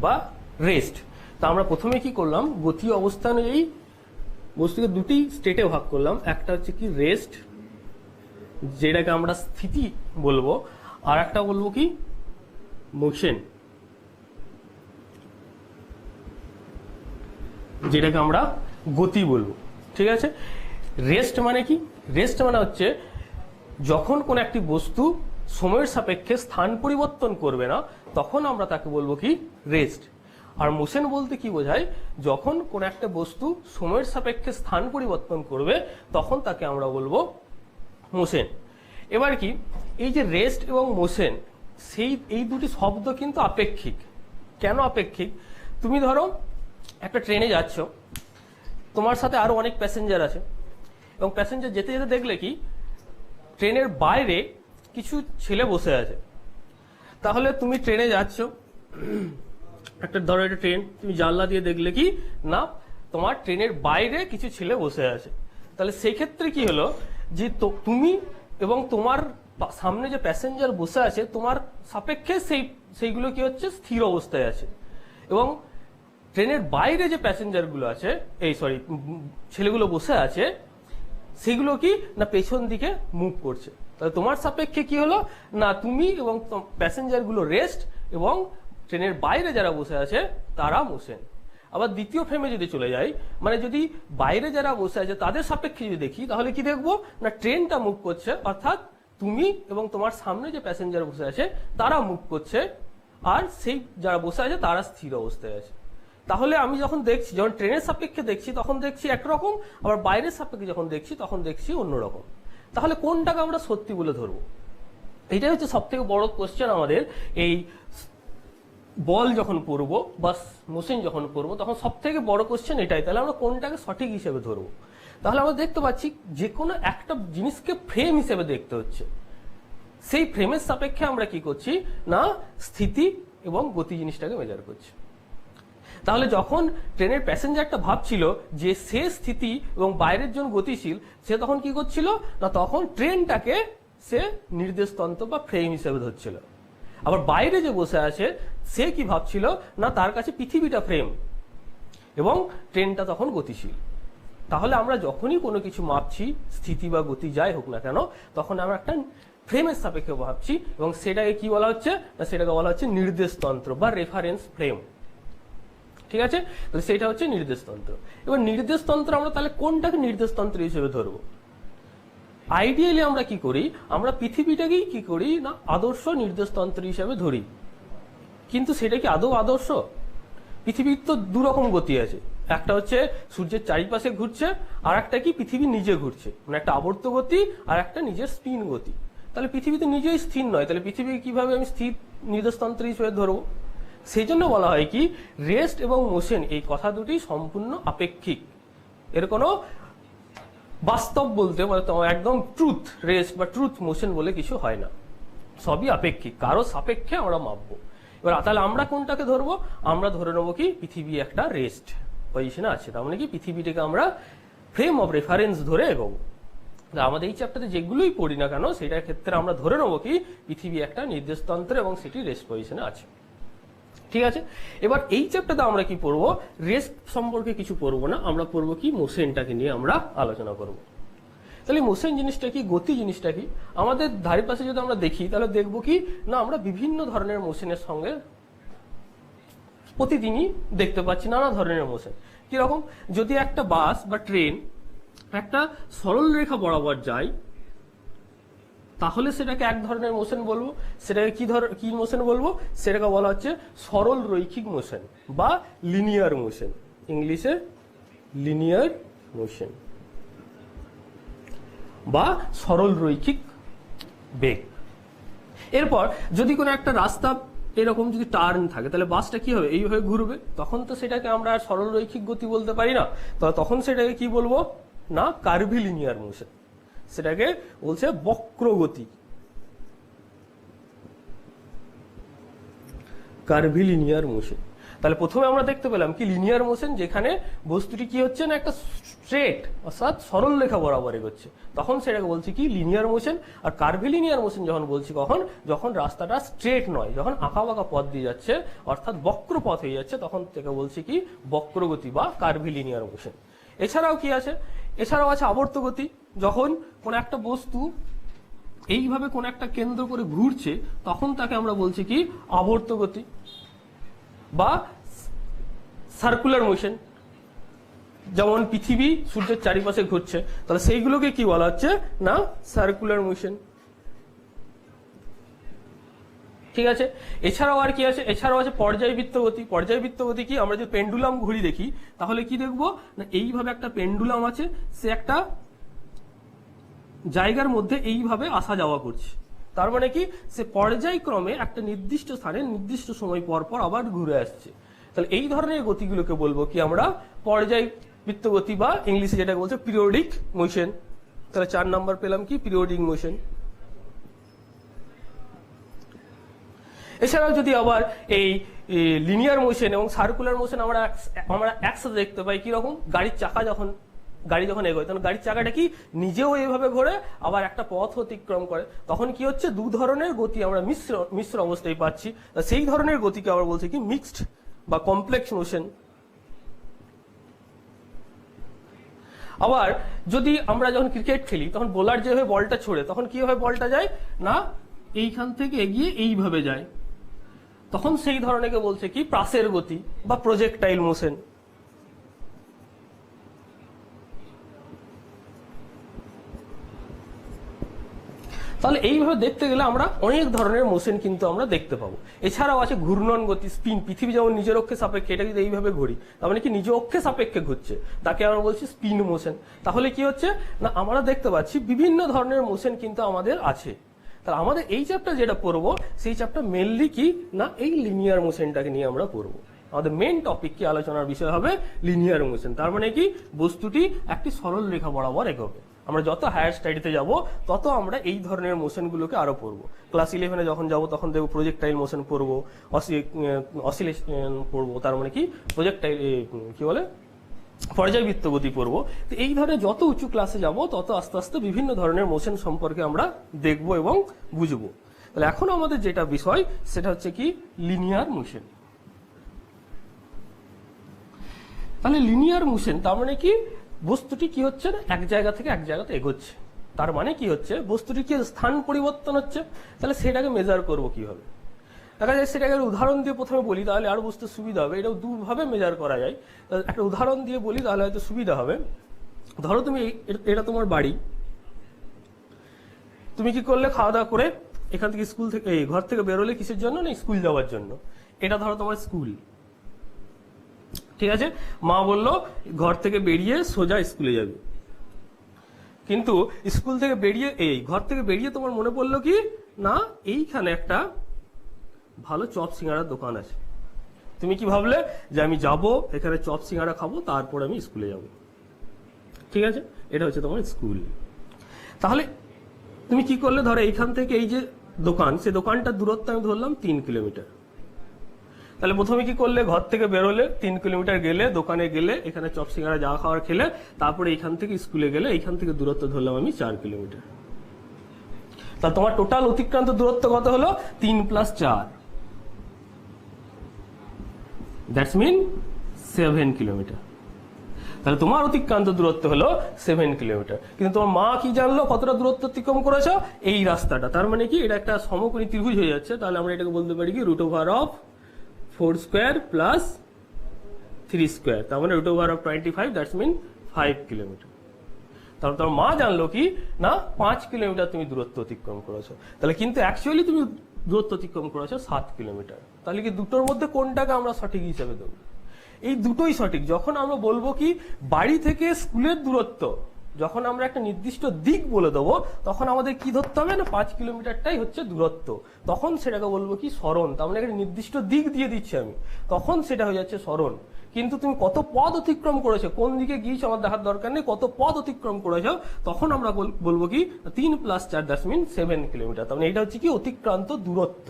বা রেস্ট। তা আমরা প্রথমে কি করলাম, গতি অবস্থা অনুযায়ী বস্তুকে দুটি স্টেটে ভাগ করলাম। একটা হচ্ছে কি রেস্ট, যেটাকে আমরা স্থিতি বলবো, আর একটা বলবো কি মোশন, যেটাকে আমরা গতি বলবো। ঠিক আছে, রেস্ট মানে কি? রেস্ট মানে হচ্ছে যখন কোন একটি বস্তু সময়ের সাপেক্ষে স্থান পরিবর্তন করবে না, তখন আমরা তাকে বলবো কি রেস্ট। আর মোশন বলতে কি বোঝায়, যখন কোন একটা বস্তু সময়ের সাপেক্ষে স্থান পরিবর্তন করবে তখন তাকে আমরা বলবো মোশন। এবার কি, এই যে রেস্ট এবং মোশন, এই দুটি শব্দ কিন্তু আপেক্ষিক। কেন আপেক্ষিক? তুমি ধরো একটা ট্রেনে যাচ্ছ, তোমার সাথে আরো অনেক প্যাসেঞ্জার আছে, এবং প্যাসেঞ্জার যেতে যেতে দেখলে কি ট্রেনের বাইরে কিছু ছেলে বসে আছে। তাহলে তুমি ট্রেনে যাচ্ছ, একটা ধরো একটা ট্রেন, তুমি জানলা দিয়ে দেখলে কি না তোমার ট্রেনের বাইরে কিছু ছেলে বসে আছে। তাহলে সেই ক্ষেত্রে কি হলো, যে তুমি এবং তোমার সামনে যে প্যাসেঞ্জার বসে আছে তোমার সাপেক্ষে সেইগুলো কি হচ্ছে, স্থির অবস্থায় আছে। এবং ট্রেনের বাইরে যে প্যাসেঞ্জারগুলো আছে, ছেলেগুলো বসে আছে, সেগুলো কি না পেছন দিকে মুভ করছে। তাহলে তোমার সাপেক্ষে কি হলো না, তুমি এবং প্যাসেঞ্জারগুলো রেস্ট, এবং ট্রেনের বাইরে যারা বসে আছে তারা মোশন। আবার দ্বিতীয় ফ্রেমে যদি চলে যাই, মানে যদি বাইরে যারা বসে আছে তাদের সাপেক্ষে যদি দেখি, তাহলে কি দেখবো না ট্রেনটা মুভ করছে, অর্থাৎ তুমি এবং তোমার সামনে যে প্যাসেঞ্জার বসে আছে তারা মুভ করছে, আর সেই যারা বসে আছে তারা স্থির অবস্থায় আছে। তাহলে আমি যখন দেখছি, যখন ট্রেনের সাপেক্ষে দেখছি তখন দেখছি একরকম, আবার বাইরের সাপেক্ষে যখন দেখছি তখন দেখছি অন্যরকম। তাহলে কোনটাকে আমরা সত্যি বলে ধরবো? এটাই হচ্ছে সব থেকে বড় কোশ্চেন আমাদের। এই বল যখন পড়বো বা মোশন যখন পড়বো তখন সব থেকে বড় কোশ্চেন এটাই, তাহলে আমরা কোনটাকে সঠিক হিসেবে ধরবো। তাহলে আমরা দেখতে পাচ্ছি যে কোনো একটা জিনিসকে ফ্রেম হিসেবে দেখতে হচ্ছে, সেই ফ্রেমের সাপেক্ষে আমরা কি করছি না স্থিতি এবং গতি জিনিসটাকে মেজার করছি। তাহলে যখন ট্রেনের প্যাসেঞ্জারটা ভাবছিল যে সে স্থিতি এবং বাইরের জন গতিশীল, সে তখন কি করছিল না তখন ট্রেনটাকে সে নির্দেশতন্ত্র বা ফ্রেম হিসেবে ধরছিল। আবার বাইরে যে বসে আছে সে কি ভাবছিল না তার কাছে পৃথিবীটা ফ্রেম এবং ট্রেনটা তখন গতিশীল। তাহলে আমরা যখনই কোনো কিছু মাপছি, স্থিতি বা গতি যাই হোক না কেন, তখন আমরা একটা ফ্রেমের সাপেক্ষে ভাবছি, এবং সেটাকে কি বলা হচ্ছে না সেটাকে বলা হচ্ছে নির্দেশতন্ত্র বা রেফারেন্স ফ্রেম। ঠিক আছে, তাহলে সেটা হচ্ছে নির্দেশতন্ত্র। এবার নির্দেশতন্ত্র আমরা তাহলে কোনটাকে নির্দেশতন্ত্র হিসেবে ধরবো? আইডিয়ালি আমরা কি করি, আমরা পৃথিবীটাকেই কি করি না আদর্শ নির্দেশতন্ত্র হিসেবে ধরি। কিন্তু সেটা কি আদৌ আদর্শ? পৃথিবীর তো দুরকম গতি আছে, একটা হচ্ছে সূর্যের চারিপাশে ঘুরছে, আর একটা কি পৃথিবী নিজে ঘুরছে, মানে একটা আবর্ত গতি আর একটা নিজের স্পিন গতি। তাহলে পৃথিবী তো নিজেই স্থির নয়, তাহলে পৃথিবীকে কিভাবে আমি স্থির নির্দেশতন্ত্র হিসেবে ধরবো? সেই জন্য বলা হয় কি রেস্ট এবং মোশন এই কথা দুটি সম্পূর্ণ আপেক্ষিক। এর কোনো বাস্তব বলতে মানে একদম ট্রুথ রেস্ট বা ট্রুথ মোশন বলে কিছু হয় না, সবই আপেক্ষিক, কারো সাপেক্ষে আমরা মাপবো। এবার তাহলে আমরা কোনটাকে ধরবো? আমরা ধরে নেবো কি পৃথিবী একটা রেস্ট পজিশনে আছে, তার মানে কি পৃথিবীটাকে আমরা ফ্রেম অফ রেফারেন্স ধরে এগোবো। আমাদের এই চ্যাপ্টারে যেগুলোই পড়ি না কেন সেটার ক্ষেত্রে আমরা ধরে নেবো কি পৃথিবী একটা নির্দেশতন্ত্র এবং সেটি রেস্ট পজিশনে আছে। ঠিক আছে, এবার এই চ্যাপ্টারে আমরা কি পড়বো? রেস্ট সম্পর্কে কিছু পড়বো না, আমরা পড়বো কি মোশনটাকে নিয়ে আমরা আলোচনা করব। তাহলে মোশন জিনিসটা কি, গতি জিনিসটা কি? আমাদের ধারে পাশে যদি আমরা দেখি তাহলে দেখবো কি না আমরা বিভিন্ন ধরনের মোশনের সঙ্গে প্রতিদিনই দেখতে পাচ্ছি নানা ধরনের মোশন। কিরকম? যদি একটা বাস বা ট্রেন একটা সরল রেখা বরাবর যায় তাহলে সেটাকে এক ধরনের মোশন বলবো। সেটাকে কি মোশন বলবো? সেটাকে বলা হচ্ছে সরল রৈখিক মোশন বা লিনিয়ার মোশন, ইংলিশে লিনিয়ার মোশন বা সরল রৈখিক বেগ। এরপর যদি কোনো একটা রাস্তা এরকম যদি টার্ন থাকে তাহলে বাসটা কি হবে? এইভাবে ঘুরবে, তখন তো সেটাকে আমরা আর সরল রৈখিক গতি বলতে পারি না, তখন সেটাকে কি বলবো না কার্ভিলিনিয়ার মোশন, সেটাকে বলছে বক্রগতি, কার্ভিলিনিয়ার মোশন। তাহলে প্রথমে আমরা দেখতে পেলাম কি লিনিয়ার মোশন, যেখানে বস্তুটি কি হচ্ছে না একটা স্ট্রেট অর্থাৎ সরল রেখা বরাবর এগোচ্ছে, তখন সেটাকে বলছি কি লিনিয়ার মোশন। আর কার্ভিলিনিয়ার মোশন যখন বলছি কখন, যখন রাস্তাটা স্ট্রেট নয়, যখন আঁকা বাঁকা পথ দিয়ে যাচ্ছে অর্থাৎ বক্র পথ হয়ে যাচ্ছে, তখন থেকে বলছি কি বক্রগতি বা কার্ভিলিনিয়ার মোশন। এছাড়াও কি আছে, এছাড়াও আছে আবর্ত গতি। যখন কোন একটা বস্তু এইভাবে কোন একটা কেন্দ্র করে ঘুরছে তখন তাকে আমরা বলছি কি আবর্ত গতি বা সার্কুলার মোশন। যেমন পৃথিবী সূর্যের চারিপাশে ঘুরছে, তাহলে সেইগুলোকে কি বলা হচ্ছে না সার্কুলার মোশন। ঠিক আছে, এছাড়াও আর কি আছে, এছাড়াও আছে পর্যায়বৃত্ত গতি। পর্যায়বৃত্ত গতি কি, আমরা যদি পেন্ডুলাম ঘড়ি দেখি তাহলে কি দেখবো না এইভাবে একটা পেন্ডুলাম আছে, সে একটা জায়গার মধ্যে এইভাবে আসা যাওয়া করছে, তার মানে কি সে পর্যায়ক্রমে একটা নির্দিষ্ট স্থানে নির্দিষ্ট সময় পর পর আবার ঘুরে আসছে। তাহলে এই ধরনের গতিগুলোকে বলবো কি আমরা পর্যায়বৃত্ত গতি বা ইংলিশে যেটাকে বলছে পিরিয়ডিক মোশন। তাহলে 4 নাম্বার পেলাম কি পিরিয়ডিক মোশন। এছাড়াও যদি আবার এই লিনিয়ার মোশন এবং সার্কুলার মোশন আমরা একসাথে দেখতে পাই, কিরকম গাড়ি যখন এগোয় তখন গাড়ির চাকাটা কি নিজেও এইভাবে ঘোরে, আবার একটা পথ অতিক্রম করে, তখন কি হচ্ছে দু ধরনের গতি আমরা মিশ্র অবস্থায় পাচ্ছি। সেই ধরনের গতিকে আমরা বলছি কি মিক্সড বা কমপ্লেক্স মোশন। আবার যদি আমরা যখন ক্রিকেট খেলি তখন বোলার যেভাবে বলটা ছোড়ে তখন কিভাবে বলটা যায় না এইখান থেকে এগিয়ে এইভাবে যায়, তখন সেই ধরনের বলছে কি প্রাসের গতি বা প্রজেক্টাইল মোশন। তাহলে এইভাবে দেখতে গেলে আমরা অনেক ধরনের মোশন কিন্তু আমরা দেখতে পাবো। এছাড়াও আছে ঘূর্ণন গতি, স্পিন। পৃথিবী যেমন নিজের অক্ষে সাপেক্ষে, এটা যদি এইভাবে ঘুরি তার মানে কি নিজ অক্ষে সাপেক্ষে ঘুরছে, তাকে আমরা বলছি স্পিন মোশন। তাহলে কি হচ্ছে না আমরা দেখতে পাচ্ছি বিভিন্ন ধরনের মোশন কিন্তু আমাদের আছে। তাহলে আমাদের এই চ্যাপ্টার যেটা পড়বো সেই চ্যাপ্টার মেনলি কি না এই লিনিয়ার মোশনটাকে নিয়ে আমরা পড়বো। আমাদের মেন টপিক কি আলোচনার বিষয় হবে লিনিয়ার মোশন। তার মানে কি বস্তুটি একটি সরল রেখা বরাবর এগোবে। আমরা যত হায়ার স্টাডিতে যাব তত আমরা এই ধরনের মোশনগুলোকে আরো পড়বো। ক্লাস 11-এ যখন যাব তখন দেখবো প্রজেক্টাইল মোশন পড়বো, অসিলেশন পড়বো, তার মানে কি প্রজেক্টাইল কি বলে পর্যায়বৃত্ত গতি পড়বো। তো এই ধরনের যত উঁচু ক্লাসে যাব তত আস্তে আস্তে বিভিন্ন ধরনের মোশন সম্পর্কে আমরা দেখবো এবং বুঝবো। তাহলে এখন আমাদের যেটা বিষয় সেটা হচ্ছে কি লিনিয়ার মোশন। তাহলে লিনিয়ার মোশন তার মানে কি বস্তুটি কি হচ্ছে না এক জায়গা থেকে এক জায়গাতে এগোচ্ছে, তার মানে কি হচ্ছে বস্তুটি কি স্থান পরিবর্তন হচ্ছে। তাহলে সেটাকে মেজার করব কিভাবে, দেখা যায় সেটাকে উদাহরণ দিয়ে প্রথমে বলি তাহলে আরো বুঝতে সুবিধা হবে। এটাও দুভাবে মেজার করা যায়, একটা উদাহরণ দিয়ে বলি তাহলে হয়তো সুবিধা হবে। ধরো তুমি এটা তোমার বাড়ি, তুমি কি করলে খাওয়া দাওয়া করে এখান থেকে স্কুল থেকে ঘর থেকে বেরোলে কিসের জন্য না স্কুল যাওয়ার জন্য। এটা ধরো তোমার স্কুল, ঠিক আছে, মা বললো ঘর থেকে বেরিয়ে সোজা স্কুলে যাবে, কিন্তু স্কুল থেকে বেরিয়ে ঘর থেকে বেরিয়ে তোমার মনে পড়লো কি না এইখানে একটা ভালো চপ সিঙ্গাড়ার দোকান আছে। তুমি কি ভাবলে যে আমি যাব এখানে চপ সিঙ্গাড়া খাবো তারপর আমি স্কুলে যাব, ঠিক আছে, এটা হচ্ছে তোমার স্কুল। তাহলে তুমি কি করলে ধরো এইখান থেকে এই যে দোকান, সে দোকানটার দূরত্ব আমি ধরলাম 3 কিলোমিটার। তাহলে প্রথমে কি করলে ঘর থেকে বেরোলে 3 কিলোমিটার গেলে দোকানে গেলে এখানে চপ সিঙ্গাড়া যা খাওয়ার খেলে, তারপরে এইখান থেকে স্কুলে গেলে এইখান থেকে দূরত্ব ধরলাম আমি 4 কিলোমিটার। তাহলে তোমার টোটাল অতিক্রান্ত দূরত্ব কত হলো 3 + 4, দ্যাটস মিন 7 কিলোমিটার। তাহলে তোমার অতিক্রান্ত দূরত্ব হলো 7 কিলোমিটার, কিন্তু তোমার মা কি জানলো কতটা দূরত্ব অতিক্রম করেছো এই রাস্তাটা, তার মানে কি এটা একটা সমকোণী ত্রিভুজ হয়ে যাচ্ছে। তাহলে আমরা এটাকে বলতে পারি কি √4 স্কোয়ার প্লাস 3 স্কোয়ার, তার মানে √25, দ্যাটস মিন 5 কিলোমিটার। তাহলে তোমার মা জানলো কি না 5 কিলোমিটার তুমি দূরত্ব অতিক্রম করেছো, তাহলে কিন্তু অ্যাকচুয়ালি তুমি দূরত্ব অতিক্রম করেছো 7 কিলোমিটার। তাহলে কি দুটোর মধ্যে কোনটাকে আমরা সঠিক হিসেবে দেবো? এই দুটোই সঠিক। যখন আমরা বলবো কি বাড়ি থেকে স্কুলের দূরত্ব, যখন আমরা একটা নির্দিষ্ট দিক বলে দেবো তখন আমাদের কি ধরতে হবে না 5 কিলোমিটারটাই হচ্ছে দূরত্ব, তখন সেটাকে বলবো কি সরণ। তার মানে একটা নির্দিষ্ট দিক দিয়ে দিচ্ছি আমি, তখন সেটা হয়ে যাচ্ছে সরণ। কিন্তু তুমি কত পথ অতিক্রম করেছো, কোন দিকে গিয়েছো আমার দেখার দরকার নেই, কত পথ অতিক্রম করেছো, তখন আমরা বলবো কি 3 + 4 দ্যাটস মিন 7 কিলোমিটার। তার মানে এটা হচ্ছে কি অতিক্রান্ত দূরত্ব।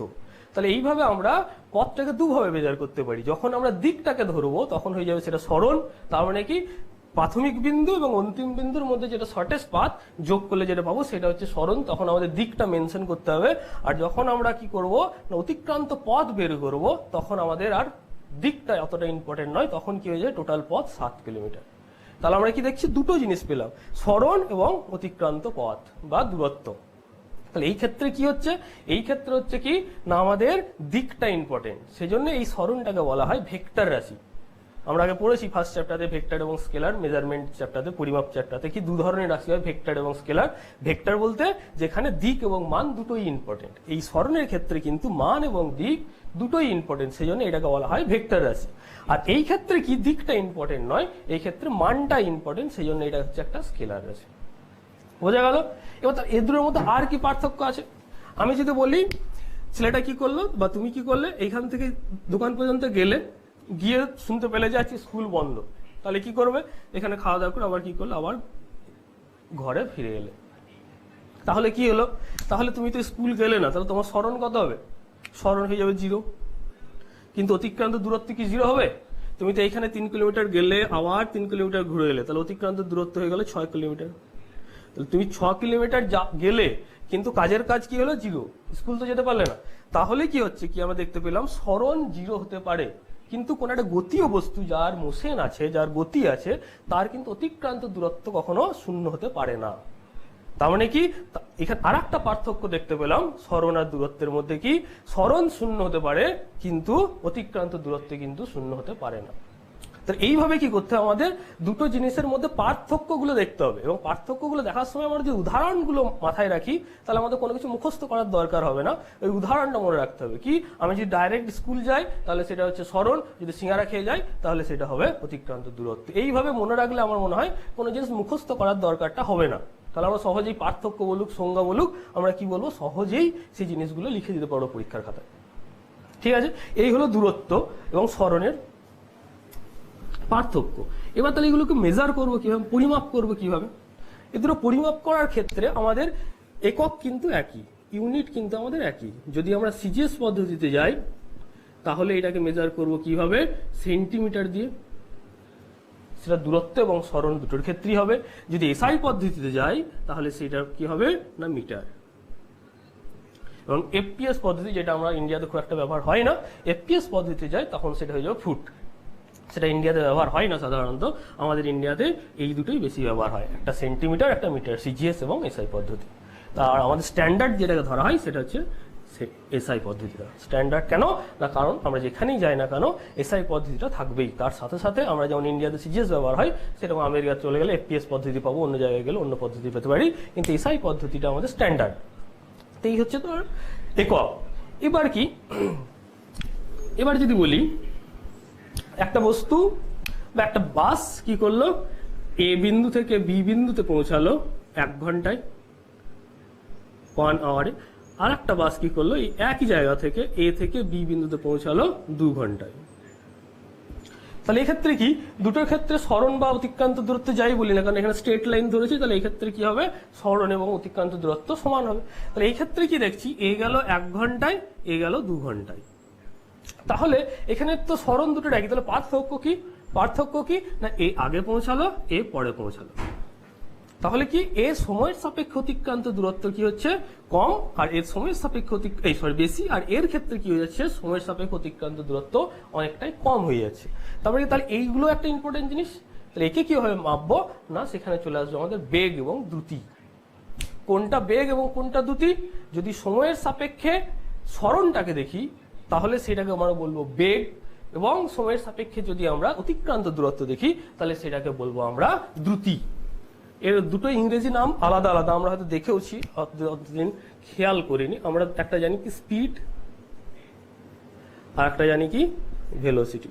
তাহলে এইভাবে আমরা পথটাকে দুভাবে মেজার করতে পারি। যখন আমরা দিকটাকে ধরবো তখন হয়ে যাবে সেটা সরণ, তার মানে কি প্রাথমিক বিন্দু এবং অন্তিম বিন্দুর মধ্যে যেটা শর্টেস্ট পাথ যোগ করলে যেটা পাবো সেটা হচ্ছে সরণ, তখন আমাদের দিকটা মেনশন করতে হবে। আর যখন আমরা কি করব না অতিক্রান্ত পথ বের করব তখন আমাদের আর দিকটা অতটা ইম্পর্টেন্ট নয়, তখন কি হয়ে যায় টোটাল পথ 7 কিলোমিটার। তাহলে আমরা কি দেখছি দুটো জিনিস পেলাম, সরণ এবং অতিক্রান্ত পথ বা দূরত্ব। তাহলে এই ক্ষেত্রে কি হচ্ছে, এই ক্ষেত্রে হচ্ছে কি না আমাদের দিকটা ইম্পর্টেন্ট, সেজন্য এই সরণটাকে বলা হয় ভেক্টর রাশি। আমরা আগে পড়েছি ফার্স্ট চ্যাপ্টারে ভেক্টর এবং স্কেলার, মেজারমেন্ট চ্যাপ্টারে পরিমাপ চ্যাপ্টারে কি দু ধরনের রাশি হয় ভেক্টর এবং স্কেলার। ভেক্টর বলতে যেখানে দিক এবং মান দুটোই ইম্পর্টেন্ট, এই সরণের ক্ষেত্রে কিন্তু মান এবং দিক দুটোই ইম্পর্টেন্ট, সেই জন্য এটাকে বলা হয় ভেক্টর রাশি। আর এই ক্ষেত্রে কি দিকটা ইম্পর্টেন্ট নয়, এই ক্ষেত্রে মানটা ইম্পর্টেন্ট, সেই জন্য এটা হচ্ছে একটা স্কেলার রাশি। বোঝা গেল? এবার তার এ দুটোর মধ্যে আর কি পার্থক্য আছে? আমি যদি বলি ছেলেটা কি করলো বা তুমি কি করলে, এইখান থেকে দোকান পর্যন্ত গেলে, গিয়ে শুনতে পেলে যে আজকে স্কুল বন্ধ, তাহলে কি করবে, এখানে খাওয়া দাওয়া করে আবার কি করলো, আবার ঘরে ফিরে এলে। তাহলে কি হলো, তাহলে তুমি তো স্কুল গেলে না, তাহলে তোমার সরণ কত হবে, সরণ হয়ে যাবে 0। কিন্তু অতিক্রান্ত দূরত্ব কি 0 হবে? তুমি তো এইখানে 3 কিলোমিটার গেলে আবার 3 কিলোমিটার ঘুরে এলে, তাহলে অতিক্রান্ত দূরত্ব হয়ে গেল 6 কিলোমিটার। তাহলে তুমি 6 কিলোমিটার গেলে কিন্তু কাজের কাজ কি হলো 0, স্কুল তো যেতে পারলে না। তাহলে কি হচ্ছে কি আমরা দেখতে পেলাম সরণ 0 হতে পারে, কিন্তু কোন একটা গতীয় বস্তু যার মোশন আছে, যার গতি আছে, তার কিন্তু অতিক্রান্ত দূরত্ব কখনো 0 হতে পারে না। তার মানে কি এখানে আর একটা পার্থক্য দেখতে পেলাম সরণ আর দূরত্বের মধ্যে, কি সরণ 0 হতে পারে কিন্তু অতিক্রান্ত দূরত্ব কিন্তু 0 হতে পারে না। তো এইভাবে কি করতে হবে, আমাদের দুটো জিনিসের মধ্যে পার্থক্যগুলো দেখতে হবে, এবং পার্থক্যগুলো দেখার সময় আমরা যদি উদাহরণগুলো মাথায় রাখি তাহলে আমাদের কোনো কিছু মুখস্থ করার দরকার হবে না, ওই উদাহরণটা মনে রাখতে হবে। কি আমি যদি ডাইরেক্ট স্কুল যাই তাহলে সেটা হচ্ছে সরণ, যদি সিঙ্গারা খেয়ে যাই তাহলে সেটা হবে অতিক্রান্ত দূরত্ব। এইভাবে মনে রাখলে আমার মনে হয় কোনো জিনিস মুখস্থ করার দরকারটা হবে না, তাহলে আমরা সহজেই পার্থক্য বলুক সংজ্ঞা বলুক আমরা কি বলবো সহজেই সেই জিনিসগুলো লিখে দিতে পারবো পরীক্ষার খাতায়। ঠিক আছে, এই হলো দূরত্ব এবং সরণের পার্থক্য। এবার তাহলে এগুলোকে মেজার করবো কিভাবে, পরিমাপ করবো কিভাবে? এ দুটো পরিমাপ করার ক্ষেত্রে আমাদের একক কিন্তু একই, ইউনিট কিন্তু আমাদের একই। যদি আমরা সিজিএস পদ্ধতিতে যাই তাহলে এটাকে মেজার করবো কিভাবে, সেন্টিমিটার দিয়ে, সেটা দূরত্ব এবং সরণ দুটোর ক্ষেত্রেই হবে। যদি এসআই পদ্ধতিতে যাই তাহলে সেটা কি হবে না মিটার। এবং এফপিএস পদ্ধতি, যেটা আমরা ইন্ডিয়াতে খুব একটা ব্যবহার হয় না, এফপিএস পদ্ধতিতে যাই তখন সেটা হয়ে যাবে ফুট। সেটা ইন্ডিয়াতে ব্যবহার হয় না সাধারণত, আমাদের ইন্ডিয়াতে এই দুটোই বেশি ব্যবহার হয়, একটা সেন্টিমিটার একটা মিটার, সিজিএস এবং এসআই পদ্ধতি। আর আমাদের স্ট্যান্ডার্ড যেটাকে ধরা হয় সেটা হচ্ছে এসআই পদ্ধতিটা। স্ট্যান্ডার্ড কেন না, কারণ আমরা যেখানেই যাই না কেন এসআই পদ্ধতিটা থাকবেই, তার সাথে সাথে আমরা যেমন ইন্ডিয়াতে সিজিএস ব্যবহার হয় সেরকম আমেরিকা চলে গেলে এফপিএস পদ্ধতি পাবো, অন্য জায়গায় গেলে অন্য পদ্ধতি পেতে পারি, কিন্তু এসআই পদ্ধতিটা আমাদের স্ট্যান্ডার্ড। তো এই হচ্ছে তোর একক। এবার কি, এবার যদি বলি একটা বস্তু বা একটা বাস কি করলো, এ বিন্দু থেকে বি বিন্দুতে পৌঁছালো 1 ঘন্টায় 1 আওয়ারে, আর একটা বাস কি করলো এই একই জায়গা থেকে এ থেকে বি বিন্দুতে পৌঁছালো 2 ঘন্টায়। তাহলে এক্ষেত্রে কি দুটোর ক্ষেত্রে সরণ বা অতিক্রান্ত দূরত্ব যাই বলি না, কারণ এখানে স্ট্রেট লাইন ধরেছি, তাহলে এই ক্ষেত্রে কি হবে সরণ এবং অতিক্রান্ত দূরত্ব সমান হবে। তাহলে এই ক্ষেত্রে কি দেখছি, এ গেল 1 ঘন্টায়, এ গেল 2 ঘন্টায়। তাহলে এখানে তো সরণ দুটোর একই, তাহলে পার্থক্য কি, পার্থক্য কি না এ আগে পৌঁছালো এ পরে পৌঁছালো। তাহলে কি এ সময়ের সাপেক্ষে অতিক্রান্ত দূরত্ব কি হচ্ছে কম, আর এর সময়ের সাপেক্ষে বেশি, আর এর ক্ষেত্রে কি হয়ে যাচ্ছে সময়ের সাপেক্ষে অতিক্রান্ত দূরত্ব অনেকটাই কম হয়ে যাচ্ছে। তারপরে তাহলে এইগুলো একটা ইম্পর্টেন্ট জিনিস। তাহলে একে কিভাবে মাপবো না, সেখানে চলে আসবে আমাদের বেগ এবং দ্রুতি। কোনটা বেগ এবং কোনটা দ্রুতি, যদি সময়ের সাপেক্ষে সরণটাকে দেখি তাহলে সেটাকে আমরা বলবো বেগ, এবং সময়ের সাপেক্ষে যদি আমরা অতিক্রান্ত দূরত্ব দেখি তাহলে সেটাকে বলবো আমরা দ্রুতি। এর দুটো ইংরেজি নাম আলাদা আলাদা, আমরা হয়তো দেখেওছি, অতদিন খেয়াল করিনি। আমরা একটা জানি কি স্পিড, আর একটা জানি কি ভেলোসিটি।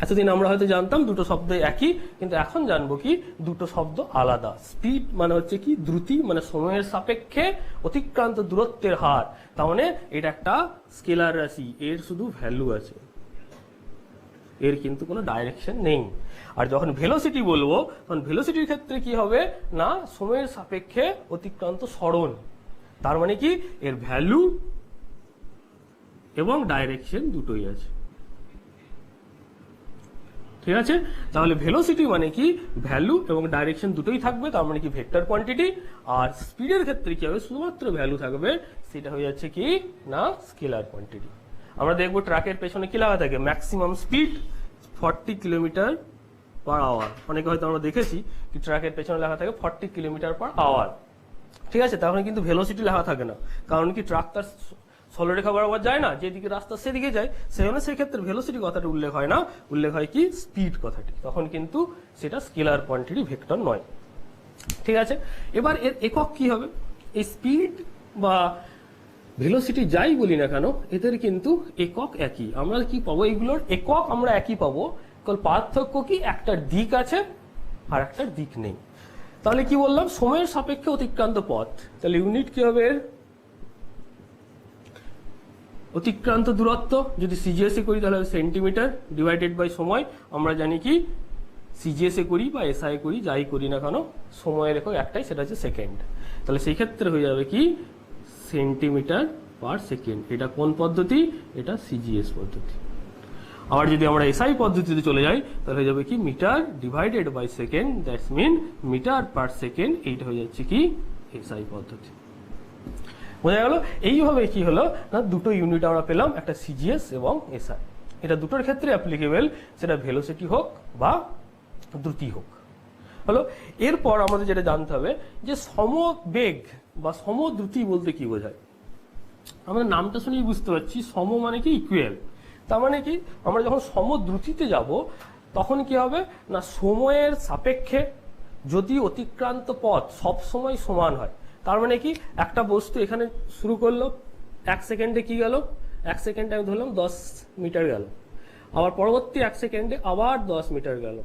এতদিন আমরা হয়তো জানতাম দুটো শব্দ একই, কিন্তু এখন জানবো কি দুটো শব্দ আলাদা। স্পিড মানে হচ্ছে কি দ্রুতি, মানে সময়ের সাপেক্ষে অতিক্রান্ত দূরত্বের হার, তার মানে এটা একটা স্কেলার রাশি, এর শুধু ভ্যালু আছে, এর কিন্তু কোনো ডাইরেকশন নেই। আর যখন ভেলোসিটি বলবো তখন ভেলোসিটির ক্ষেত্রে কি হবে না সময়ের সাপেক্ষে অতিক্রান্ত সরণ, তার মানে কি এর ভ্যালু এবং ডাইরেকশন দুটোই আছে। ঠিক আছে, তাহলে ভেলোসিটি মানে কি ভ্যালু এবং ডাইরেকশন দুটোই থাকবে, তার মানে কি ভেক্টর কোয়ান্টিটি। আর স্পিডের ক্ষেত্রে কি হবে, শুধুমাত্র ভ্যালু থাকবে, সেটা হয়ে যাচ্ছে কি না স্কেলার কোয়ান্টিটি। আমরা দেখবো ট্রাকের পেছনে কি লেখা থাকে, maximum speed 40 kilometre per hour. অনেকে হয়তো আমরা দেখেছি কি ট্রাকের পেছনে লেখা থাকে 40 কিলোমিটার পার আওয়ার। ঠিক আছে, তাহলে কিন্তু ভেলোসিটি লেখা থাকে না, কারণ কি ট্রাক তার সরলরেখা বরাবর যায় না, যেদিকে রাস্তা সেদিকে যায়, সেজন্য সেক্ষেত্রে ভেলোসিটি কথাটা উল্লেখ হয় না, উল্লেখ হয় কি স্পিড কথাটি। তখন কিন্তু সেটা স্কেলার কোয়ান্টিটি, ভেক্টর নয়। ঠিক আছে, এবার এর একক কি হবে, এই স্পিড বা ভেলোসিটি যাই বলি না কেন এদের কিন্তু একক একই। আমরা কি পাবো, এইগুলোর একক আমরা একই পাবো, কেবল পার্থক্য কি একটা দিক আছে আর একটা দিক নেই। তাহলে কি বললাম, সময়ের সাপেক্ষে অতিক্রান্ত পথ, তাহলে ইউনিট কি হবে এর, অতিক্রান্ত দূরত্ব। যদি সিজিএসএ করি তাহলে সেন্টিমিটার ডিভাইডেড বাই সময়। আমরা জানি কি সিজিএসএ করি বা এসআই করি, যাই করি না কেন সময়ের একক একটাই, সেটা হচ্ছে সেকেন্ড। তাহলে সেই ক্ষেত্রে হয়ে যাবে কি সেন্টিমিটার পার সেকেন্ড। এটা কোন পদ্ধতি, এটা সিজিএস পদ্ধতি। আবার যদি আমরা এসআই পদ্ধতিতে চলে যাই তাহলে হয়ে যাবে কি metre divided by second, that's mean metre per second. এইটা হয়ে যাচ্ছে কি এসআই পদ্ধতি। বোঝা গেল? এইভাবে কি হলো না, দুটো ইউনিট আমরা পেলাম, একটা সিজিএস এবং এসআই। এটা দুটোর ক্ষেত্রে অ্যাপ্লিকেবল, সেটা ভেলোসিটি হোক বা দ্রুতি হোক। হলো, এরপর আমাদের যেটা জানতে হবে যে সমবেগ বা সমদ্রুতি বলতে কি বোঝায়। আমাদের নামটা শুনেই বুঝতে পারছি, সম মানে কি ইকুয়াল। তার মানে কি আমরা যখন সমদ্রুতিতে যাব তখন কি হবে না, সময়ের সাপেক্ষে যদি অতিক্রান্ত পথ সব সময় সমান হয়, তার মানে কি একটা বস্তু এখানে শুরু করলো, 1 সেকেন্ডে কি গেল, 1 সেকেন্ডে আমি ধরলাম 10 মিটার গেল, আবার পরবর্তী 1 সেকেন্ডে আবার 10 মিটার গেল,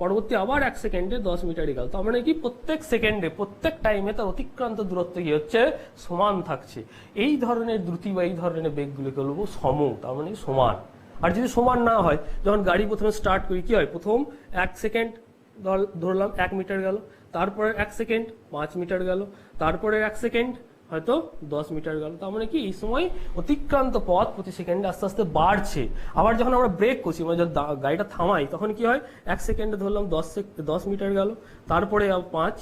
পরবর্তী আবার 1 সেকেন্ডে 10 মিটারই গেল। তার মানে কি প্রত্যেক সেকেন্ডে প্রত্যেক টাইমে তার অতিক্রান্ত দূরত্ব কি হচ্ছে, সমান থাকছে। এই ধরনের দ্রুতি বা এই ধরনের বেগগুলোকে বলবো সম, তার মানে সমান। আর যদি সমান না হয়, যখন গাড়ি প্রথমে স্টার্ট করি কি হয়, প্রথম 1 সেকেন্ড ধরলাম 1 মিটার গেল, তারপরে 1 সেকেন্ড 5 মিটার গেল, তারপরে 1 সেকেন্ড হয়তো 10 মিটার গেল। তার মানে কি এই সময় অতিক্রান্ত পথ প্রতি সেকেন্ডে আস্তে আস্তে বাড়ছে। আবার যখন আমরা ব্রেক করছি, মানে যখন গাড়িটা থামাই, তখন কি হয়, 1 সেকেন্ডে ধরলাম 10 মিটার গেল, তারপরে 5,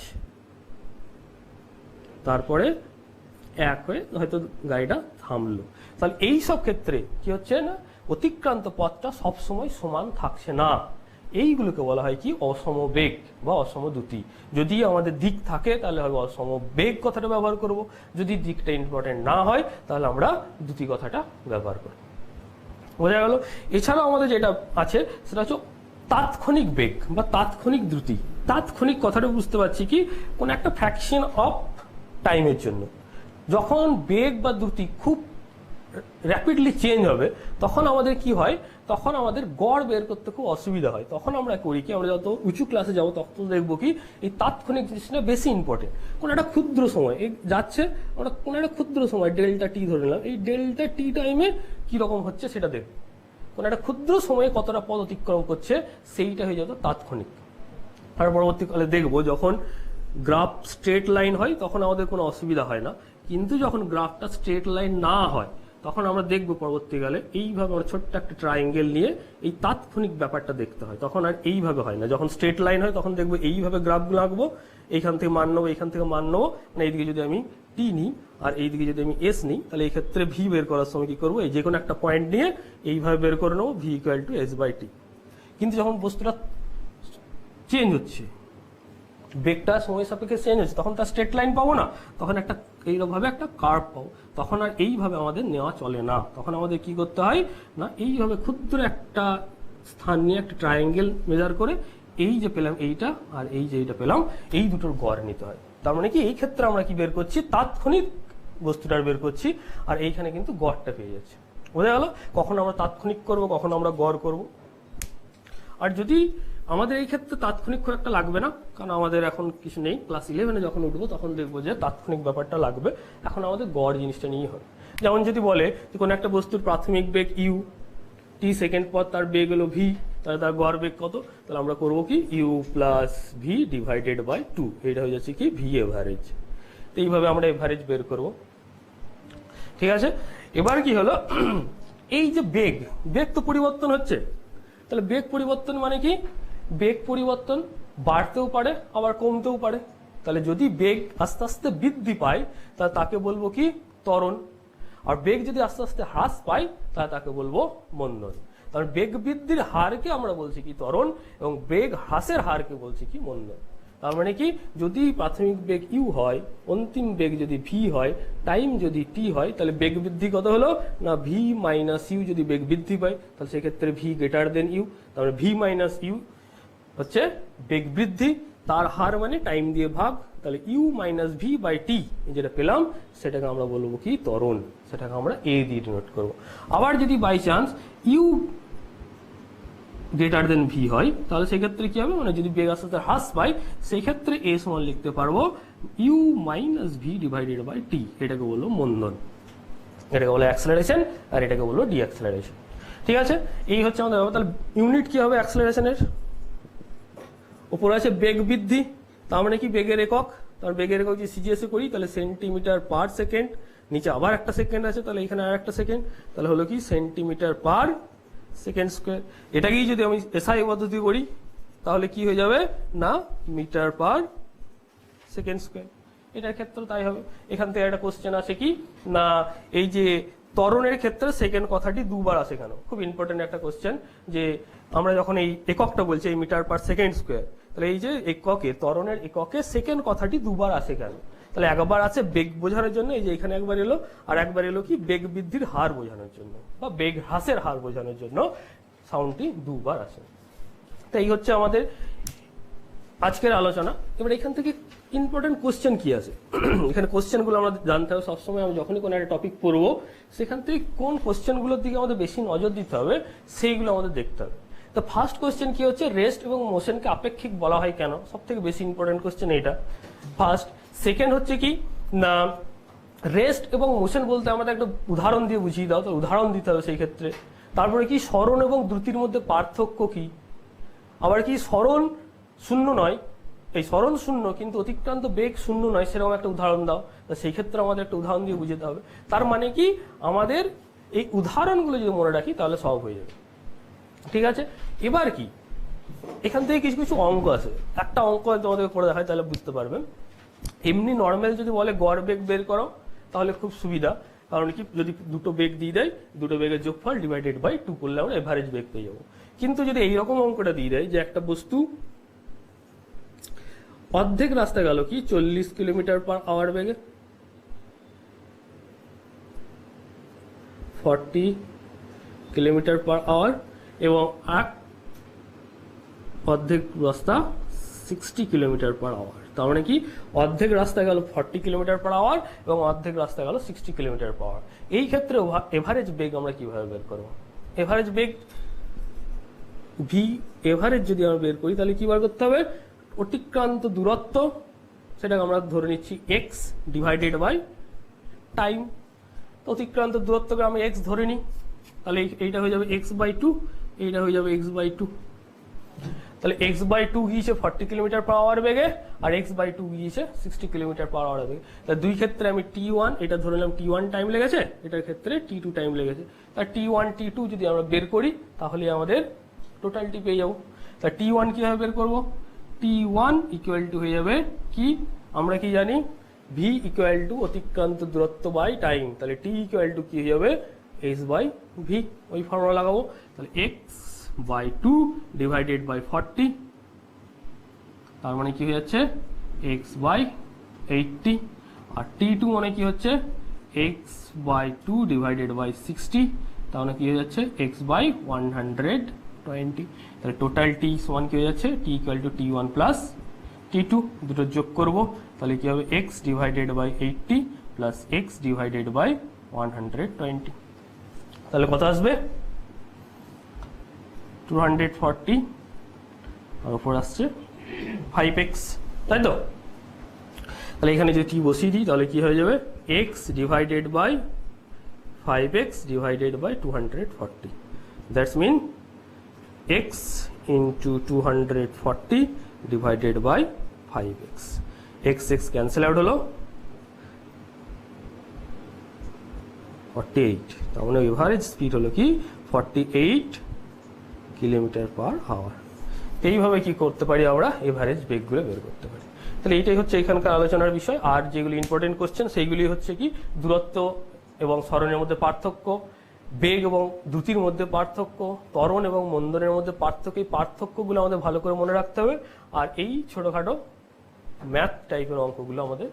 তারপরে 1 হয়ে হয়তো গাড়িটা থামলো। তাহলে এই সব ক্ষেত্রে কি হচ্ছে না, অতিক্রান্ত পথটা সবসময় সমান থাকছে না। এইগুলোকে বলা হয় কি অসমবেগ বা অসমদ্রুতি। যদি আমাদের দিক থাকে তাহলে হবে অসমবেগ কথাটা ব্যবহার করব, যদি দিকটা ইম্পর্টেন্ট না হয় তাহলে আমরা দ্রুতি কথাটা ব্যবহার করব। বোঝা গেল? এছাড়াও আমাদের যেটা আছে সেটা হচ্ছে তাৎক্ষণিক বেগ বা তাৎক্ষণিক দ্রুতি। তাৎক্ষণিক কথাটা বুঝতে পারছি কি, কোন একটা ফ্র্যাকশন অফ টাইমের জন্য যখন বেগ বা দ্রুতি খুব র্যাপিডলি চেঞ্জ হবে, তখন আমাদের কি হয়, তখন আমাদের গড় বের করতে খুব অসুবিধা হয়। তখন আমরা করি কি, আমরা যত উঁচু ক্লাসে যাবো তখন দেখবো কি এই তাৎক্ষণিক জিনিসটা বেশি ইম্পর্টেন্ট। কোনো একটা ক্ষুদ্র সময় এই যাচ্ছে, আমরা কোনো একটা ক্ষুদ্র সময় ডেল্টা টি ধরে নিলাম, এই ডেল্টা টি টাইমে কিরকম হচ্ছে সেটা দেখব। কোনো একটা ক্ষুদ্র সময়ে কতটা পথ অতিক্রম করছে সেইটা হয়ে যেত তাৎক্ষণিক। আর পরবর্তীকালে দেখবো যখন গ্রাফ স্ট্রেট লাইন হয় তখন আমাদের কোনো অসুবিধা হয় না, কিন্তু যখন গ্রাফটা স্ট্রেট লাইন না হয় তখন আমরা দেখবো পরবর্তীকালে এইভাবে আমরা ছোট্ট একটা ট্রায়াঙ্গেল নিয়ে এই তাৎক্ষণিক ব্যাপারটা দেখতে হয়। তখন আর এইভাবে হয় না, যখন স্ট্রেট লাইন হয় তখন দেখবো এইভাবে গ্রাফগুলো আঁকবো, এইখান থেকে মান নেবো, এইখান থেকে মান নেবো, মানে এইদিকে যদি আমি টি নিই আর এইদিকে যদি আমি এস নিই, তাহলে এই ক্ষেত্রে ভি বের করার সময় কি করবো, এই যে কোনো একটা পয়েন্ট নিয়ে এইভাবে বের করে নেবো, v equal to s by t. কিন্তু যখন বস্তুটা চেঞ্জ হচ্ছে, বেগটা সময় সাপেক্ষে চেঞ্জ হচ্ছে, তখন তার স্ট্রেট লাইন পাবো না, তখন একটা এইভাবে একটা কার্ভ পাবো। তখন আর এইভাবে আমাদের নেওয়া চলে না, তখন আমাদের কি করতে হয় না, এইভাবে ক্ষুদ্র একটা স্থান নিয়ে একটা ট্রায়াঙ্গেল মেজার করে এই যে পেলাম এইটা আর এই যে এইটা পেলাম, এই দুটোর গড় নিতে হয়। তার মানে কি এই ক্ষেত্রে আমরা কি বের করছি, তাৎক্ষণিক বস্তুটার বের করছি, আর এইখানে কিন্তু গড়টা পেয়ে যাচ্ছে। বোঝা গেল? কখন আমরা তাৎক্ষণিক করব, কখন আমরা গড় করব। আর যদি আমাদের এই ক্ষেত্রে তাৎক্ষণিক খুব একটা লাগবে না, কারণ আমাদের এখন কিছু নেই, ক্লাস 11-এ যখন উঠবো তখন দেখবো যে তাৎক্ষণিক ব্যাপারটা লাগবে। এখন আমাদের গড় জিনিসটা নিয়েই হবে। যেমন যদি বলে যে কোনো একটা বস্তুর প্রাথমিক বেগ ইউ, টি সেকেন্ড পর তার বেগ হলো ভি, তাহলে তার গড় বেগ কত, তাহলে আমরা করবো কি U plus V divided by 2, এটা হয়ে যাচ্ছে কি ভি এভারেজ। তো এইভাবে আমরা এভারেজ বের করব। ঠিক আছে, এবার কি হলো এই যে বেগ, বেগ তো পরিবর্তন হচ্ছে, তাহলে বেগ পরিবর্তন মানে কি, বেগ পরিবর্তন বাড়তেও পারে আবার কমতেও পারে। তাহলে যদি বেগ আস্তে আস্তে বৃদ্ধি পায় তাহলে তাকে বলবো কি ত্বরণ, আর বেগ যদি আস্তে আস্তে হ্রাস পায় তাহলে তাকে বলবো মন্দন। তাহলে বেগ বৃদ্ধির হারকে আমরা বলছি কি ত্বরণ, এবং বেগ হ্রাসের হারকে বলছি কি মন্দন। তার মানে কি, যদি প্রাথমিক বেগ ইউ হয়, অন্তিম বেগ যদি ভি হয়, টাইম যদি টি হয়, তাহলে বেগ বৃদ্ধি কত হলো না ভি মাইনাস ইউ। যদি বেগ বৃদ্ধি পায় তাহলে সেক্ষেত্রে ভি গ্রেটার দেন ইউ, তাহলে ভি মাইনাস ইউ হচ্ছে বেগ বৃদ্ধি, তার হার মানে টাইম দিয়ে ভাগ, তাহলে you minus V by T যেটা পেলাম সেটাকে আমরা বলবো কি ত্বরণ, সেটাকে আমরা এ দিয়ে ডিনোট করবো। আবার যদি by chance U greater than V হয় তাহলে সেক্ষেত্রে কি হবে, মানে যদি বেগ আস্তে আস্তে হ্রাস পায় সেই ক্ষেত্রে এ সমান লিখতে পারবো u minus v divided by t, এটাকে বলবো মন্দন, এটাকে বলো অ্যাক্সেলারেশন, আর এটাকে বলবো ডি অ্যাক্সেলারেশন। ঠিক আছে, এই হচ্ছে আমাদের ব্যাপার। তাহলে ইউনিট কি হবে অ্যাক্সেলারেশনের, উপরে আছে বেগ বৃদ্ধি, তার মানে কি বেগের একক, তার বেগের একক যদি সিজিএসে করি তাহলে সেন্টিমিটার পার সেকেন্ড, নিচে আবার একটা সেকেন্ড আছে তাহলে এখানে আর একটা সেকেন্ড, তাহলে হলো কি সেন্টিমিটার পার সেকেন্ড স্কোয়ার। এটাকেই যদি আমি এসআই পদ্ধতি করি তাহলে কি হয়ে যাবে না মিটার পার সেকেন্ড স্কোয়ার, এটার ক্ষেত্রে তাই হবে। এখান থেকে একটা কোশ্চেন আছে কি না, এই যে ত্বরণের ক্ষেত্রে সেকেন্ড কথাটি দুবার আসে কেন, খুব ইম্পর্টেন্ট একটা কোশ্চেন, যে আমরা যখন এই এককটা বলছি এই মিটার পার সেকেন্ড স্কোয়ার, তাহলে এই যে এককে ত্বরণের এককে সেকেন্ড কথাটি দুবার আসে কেন, তাহলে একবার আছে বেগ বোঝানোর জন্য, এই যে এখানে একবার এলো, আর একবার এলো কি বেগ বৃদ্ধির হার বোঝানোর জন্য বা বেগ হ্রাসের হার বোঝানোর জন্য সাউন্ডটি দুবার আসে। তো এই হচ্ছে আমাদের আজকের আলোচনা। এবার এখান থেকে ইম্পর্টেন্ট কোশ্চেন কি আছে, এখানে কোশ্চেনগুলো আমরা জানতে হবে সবসময়। আমি যখনই কোনো একটা টপিক পড়বো সেখান থেকে কোন কোশ্চেনগুলোর দিকে আমাদের বেশি নজর দিতে হবে সেইগুলো আমাদের দেখতে হবে। তো ফার্স্ট কোশ্চেন কি হচ্ছে, রেস্ট এবং মোশনকে আপেক্ষিক বলা হয় কেন, সব থেকে বেশি ইম্পর্টেন্ট কোশ্চেন এটা ফার্স্ট। সেকেন্ড হচ্ছে কি না, রেস্ট এবং মোশন বলতে আমাদের একটা উদাহরণ দিয়ে বুঝিয়ে দাও, তো উদাহরণ দিতে হবে সেই ক্ষেত্রে। তারপরে কি স্মরণ এবং দ্রুতির মধ্যে পার্থক্য কি, আবার কি স্মরণ শূন্য নয়, এই স্মরণ শূন্য কিন্তু অতিক্রান্ত বেগ শূন্য নয়, সেরকম একটা উদাহরণ দাও, তো সেই ক্ষেত্রে আমাদের একটা উদাহরণ দিয়ে বুঝতে হবে। তার মানে কি আমাদের এই উদাহরণগুলো যদি মনে রাখি তাহলে সব হয়ে যাবে। ঠিক আছে, এবার কি এখান থেকে কিছু কিছু অঙ্ক আছে, একটা অঙ্ক তোমাদের করে দেখায় তাহলে বুঝতে পারবেন। এমনি নর্মাল যদি বলে গড় বেগ বের করো তাহলে খুব সুবিধা, কারণ কি যদি দুটো বেগ দিয়ে দেয়, দুটো বেগের যোগফল ডিভাইডেড বাই 2 করলে আমরা এভারেজ বেগ পেয়ে যাবো। কিন্তু যদি এইরকম অঙ্কটা দিয়ে দেয় যে একটা বস্তু অর্ধেক রাস্তা গেল কি 40 কিলোমিটার পার আওয়ার বেগে, 40 কিলোমিটার পার আওয়ার, এবং অর্ধেক রাস্তা 60 কিলোমিটার পার আওয়ার, তার মানে কি অর্ধেক রাস্তা গেল 40 কিলোমিটার পার আওয়ার এবং অর্ধেক রাস্তা গেল 60 কিলোমিটার পার আওয়ার। এই ক্ষেত্রে এভারেজ বেগ আমরা কিভাবে বের করবো, এভারেজ বেগ ভি এভারেজ যদি আমরা বের করি তাহলে কি বার করতে হবে, অতিক্রান্ত দূরত্ব সেটাকে আমরা ধরে নিচ্ছি এক্স ডিভাইডেড বাই টাইম। তো অতিক্রান্ত দূরত্বকে আমি এক্স ধরে নিই, তাহলে এইটা হয়ে যাবে এক্স বাই 2, এইটা হয়ে যাবে এক্স বাই 2। তাহলে এক্স বাই 2 গিয়েছে 40 কিলোমিটার পার আওয়ার বেগে, আর এক্স বাই 2 গিয়েছে 60 কিলোমিটার পার আওয়ার বেগে। তাহলে দুই ক্ষেত্রে আমি T1 এটা ধরে নিলাম T1 টাইম লেগেছে, এটার ক্ষেত্রে T2 টাইম লেগেছে। তাহলে T1 T2 যদি আমরা বের করি তাহলে আমাদের টোটালটি পেয়ে যাবো। তাহলে T1 কিভাবে বের করবো, T1 ইকুয়াল টু হয়ে যাবে কি, আমরা কি জানি V ইকুয়াল টু অতিক্রান্ত দূরত্ব বাই টাইম, তাহলে T ইকুয়াল টু কি হয়ে যাবে S বাই V, ওই ফর্মুলা লাগাবো। তাহলে X বাই 2 ডিভাইডেড বাই 40, তার মানে কি হয়ে যাচ্ছে X বাই 80, আর T2 মানে কি হচ্ছে X বাই 2 ডিভাইডেড বাই 60, তার মানে কি হয়ে যাচ্ছে X বাই 120। তাহলে টোটাল T সমান কি হয়ে যাচ্ছে T equal to T1 plus T2, দুটো যোগ করবো তাহলে কি হবে X divided by 80 plus X divided by 120, তাহলে কত আসবে 240, আর উপর আসছে 5x, তাই তো। তাহলে এখানে যদি T বসিয়ে দিই তাহলে কি হয়ে যাবে X divided by 5x divided by 240, that's mean X into 240 divided by 5x, x x cancel out হলো, 48, তার মানে এভারেজ স্পিড হলো কি 48 কিলোমিটার পার আওয়ার। এইভাবে কি করতে পারি আমরা এভারেজ বেগগুলো বের করতে পারি। তাহলে এইটাই হচ্ছে এখানকার আলোচনার বিষয়। আর যেগুলি ইম্পর্টেন্ট কোশ্চেন সেইগুলি হচ্ছে কি দূরত্ব এবং সরণের মধ্যে পার্থক্য, বেগ এবং দ্রুতির মধ্যে পার্থক্য, ত্বরণ এবং মন্দনের মধ্যে পার্থক্য, এই পার্থক্যগুলো আমাদের ভালো করে মনে রাখতে হবে। আর এই ছোটখাটো ম্যাথ টাইপের অঙ্কগুলো আমাদের